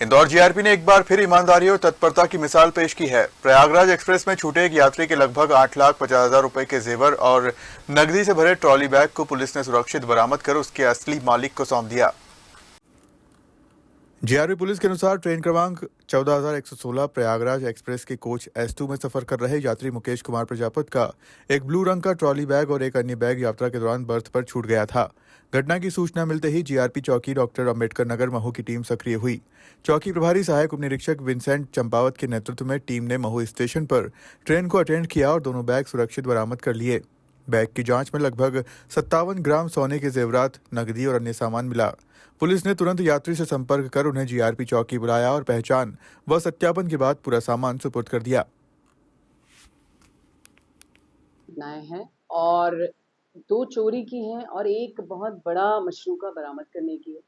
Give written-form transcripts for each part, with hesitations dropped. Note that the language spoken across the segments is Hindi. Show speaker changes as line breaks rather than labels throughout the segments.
इंदौर जीआरपी ने एक बार फिर ईमानदारी और तत्परता की मिसाल पेश की है। प्रयागराज एक्सप्रेस में छूटे एक यात्री के लगभग 8,50,000 रुपए के जेवर और नकदी से भरे ट्रॉली बैग को पुलिस ने सुरक्षित बरामद कर उसके असली मालिक को सौंप दिया। जीआरपी पुलिस के अनुसार ट्रेन क्रमांक 14,116 प्रयागराज एक्सप्रेस के कोच S2 में सफर कर रहे यात्री मुकेश कुमार प्रजापत का एक ब्लू रंग का ट्रॉली बैग और एक अन्य बैग यात्रा के दौरान बर्थ पर छूट गया था। घटना की सूचना मिलते ही जीआरपी चौकी डॉक्टर अंबेडकर नगर महू की टीम सक्रिय हुई। चौकी प्रभारी सहायक उप निरीक्षक विंसेंट चंपावत के नेतृत्व में टीम ने महू स्टेशन पर ट्रेन को अटेंड किया और दोनों बैग सुरक्षित बरामद कर लिए। बैग की जांच में लगभग 57 ग्राम सोने के जेवरात, नकदी और अन्य सामान मिला। पुलिस ने तुरंत यात्री से संपर्क कर उन्हें जीआरपी चौकी बुलाया और पहचान व सत्यापन के बाद पूरा सामान सुपुर्द कर दिया।
हैं और 2 चोरी की हैं और एक बहुत बड़ा मशरूका बरामद करने की है।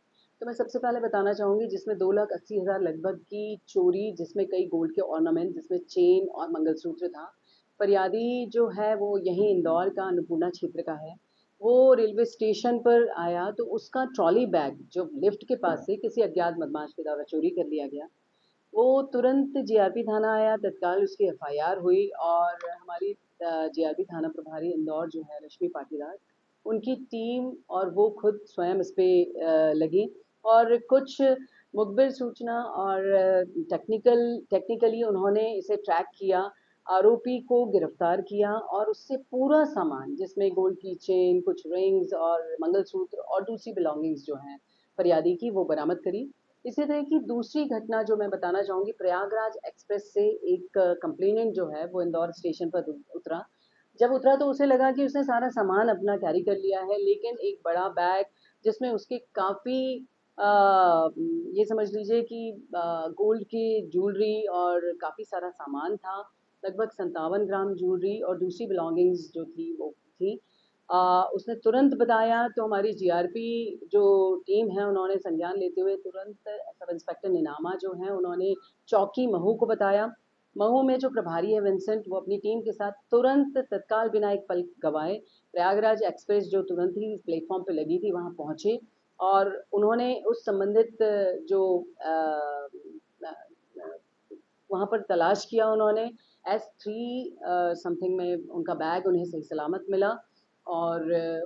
तो मैं सबसे पहले बताना चाहूँगी जिसमें 2,80,000 लगभग की चोरी, जिसमें कई गोल्ड के ऑर्नामेंट, जिसमें चेन और मंगलसूत्र था। फरियादी जो है वो यहीं इंदौर का अन्नपूर्णा क्षेत्र का है। वो रेलवे स्टेशन पर आया तो उसका ट्रॉली बैग जो लिफ्ट के पास से किसी अज्ञात बदमाश के द्वारा चोरी कर लिया गया। वो तुरंत जीआरपी थाना आया, तत्काल उसकी एफआईआर हुई और हमारी जीआरपी थाना प्रभारी इंदौर जो है रश्मि पाटीदार, उनकी टीम और वो खुद स्वयं इस पे लगी और कुछ मुखबिर सूचना और टेक्निकली उन्होंने इसे ट्रैक किया, आरोपी को गिरफ्तार किया और उससे पूरा सामान जिसमें गोल्ड की चेन, कुछ रिंग्स और मंगलसूत्र और दूसरी बिलोंगिंग्स जो हैं फरियादी की, वो बरामद करी। इसी तरह की दूसरी घटना जो मैं बताना चाहूँगी, प्रयागराज एक्सप्रेस से एक कंप्लेनेंट जो है वो इंदौर स्टेशन पर उतरा। जब उतरा तो उसे लगा कि उसने सारा सामान अपना कैरी कर लिया है, लेकिन एक बड़ा बैग जिसमें उसके काफ़ी ये समझ लीजिए कि गोल्ड की ज्वेलरी और काफ़ी सारा सामान था। लगभग 57 ग्राम ज्वेलरी और दूसरी बिलोंगिंग्स जो थी वो थी। उसने तुरंत बताया तो हमारी जीआरपी जो टीम है उन्होंने संज्ञान लेते हुए तुरंत सब इंस्पेक्टर निनामा जो हैं उन्होंने चौकी महू को बताया। महू में जो प्रभारी है विंसेंट, वो अपनी टीम के साथ तुरंत तत्काल बिना एक पल गवाए प्रयागराज एक्सप्रेस जो तुरंत ही प्लेटफॉर्म पे लगी थी वहाँ पहुँचे और उन्होंने उस संबंधित जो वहाँ पर तलाश किया उन्होंने। S3 समथिंग में उनका बैग उन्हें सही सलामत मिला और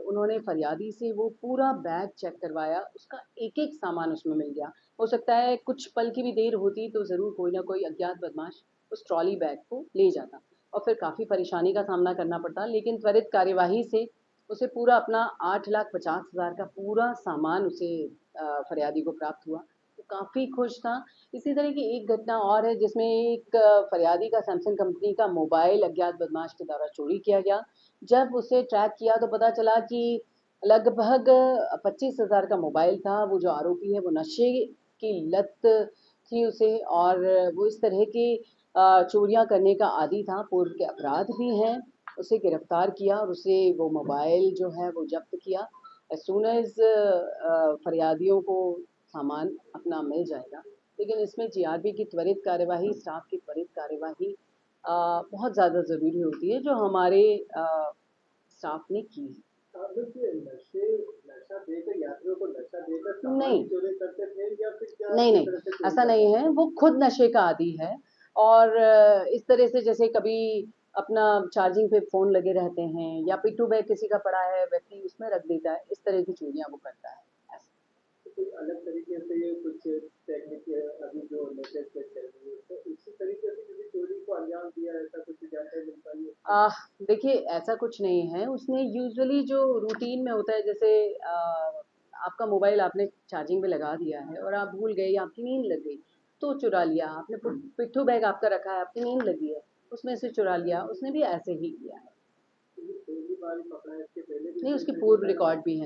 उन्होंने फरियादी से वो पूरा बैग चेक करवाया, उसका एक-एक सामान उसमें मिल गया। हो सकता है कुछ पल की भी देर होती तो ज़रूर कोई ना कोई अज्ञात बदमाश उस ट्रॉली बैग को ले जाता और फिर काफ़ी परेशानी का सामना करना पड़ता, लेकिन त्वरित कार्यवाही से उसे पूरा अपना 8,50,000 का पूरा सामान उसे फरियादी को प्राप्त हुआ। वो काफ़ी खुश था। इसी तरह की एक घटना और है जिसमें एक फरियादी का सैमसंग कंपनी का मोबाइल अज्ञात बदमाश के द्वारा चोरी किया गया। जब उसे ट्रैक किया तो पता चला कि लगभग 25,000 का मोबाइल था। वो जो आरोपी है वो नशे की लत थी उसे और वो इस तरह की चोरियाँ करने का आदी था, पूर्व के अपराध भी हैं। उसे गिरफ्तार किया और उसे वो मोबाइल जो है वो ज़ब्त किया। एज़ सून एज़ फरियादियों को सामान अपना मिल जाएगा। लेकिन इसमें जीआरपी की त्वरित कार्यवाही, स्टाफ की त्वरित कार्यवाही बहुत ज़्यादा ज़रूरी होती है, जो हमारे स्टाफ ने की है।
नशा देकर यात्रियों को नशा देकर
नहीं,
चोरी करते थे या फिर क्या
नहीं, ऐसा नहीं है। वो खुद नशे का आदी है और इस तरह से जैसे कभी अपना चार्जिंग पे फ़ोन लगे रहते हैं या पिट्ठू बैग किसी का पड़ा है, व्यक्ति उसमें रख देता है, इस तरह की चोरियाँ वो करता है।
कोई अलग तरीके से ये कुछ टेक्निक अभी जो लेटेस्ट चल रही है तो इसी तरीके से किसी चोरी को अंजाम दिया ऐसा कुछ जानकारी मिल पाई है?
देखिए ऐसा कुछ नहीं है। उसने यूजुअली जो रूटीन में होता है जैसे आपका मोबाइल आपने चार्जिंग पे लगा दिया है और आप भूल गए या आपकी नींद लग गई, तो चुरा लिया। आपने पिट्ठू बैग आपका रखा है, आपकी नींद लगी है, उसमें से चुरा लिया। उसने भी ऐसे ही किया है।
पहली बार पकड़ा है, इसके पहले भी
नहीं, उसकी पूर्व रिकॉर्ड भी है।